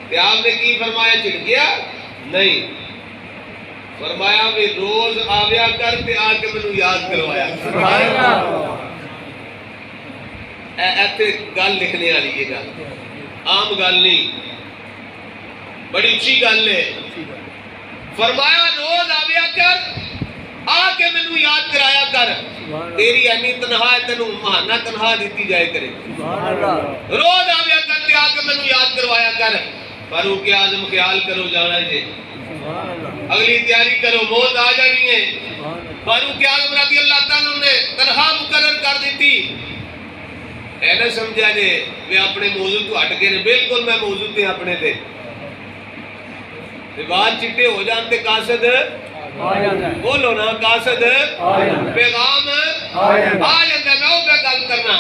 کہ آپ نے کی فرمایا چڑکیا نہیں، فرمایا بھی روز آویا کر تے آ کے مینوں یاد کروایا ایتھے گل لکھنے والی یہ گل عام گل نہیں، بڑی اچھی گل ہے۔ فرمایا روز آویا کر آ کے مینوں یاد کرایا کر، تیری اینی تنہا ہے تینوں مہانہ تنہا دیتی جائے کرے، روز آویا کر تے آ کے مینوں یاد کروایا کر۔ فاروق اعظم خیال کرو جانا جے، اگلی تیاری کرو، موت آ جانی ہے۔ فاروق اعظم رضی اللہ تعالیٰ نے تنہا مقرر کر دیتی، اے نہ سمجھا جے میں اپنے موضوع تو ہٹ کے نے، بالکل میں موضوع تے اپنے تے بات چٹے ہو جانتے قاصد بولو نا، قاصد پیغام آ جاندے، میں وہ پہ گل کرنا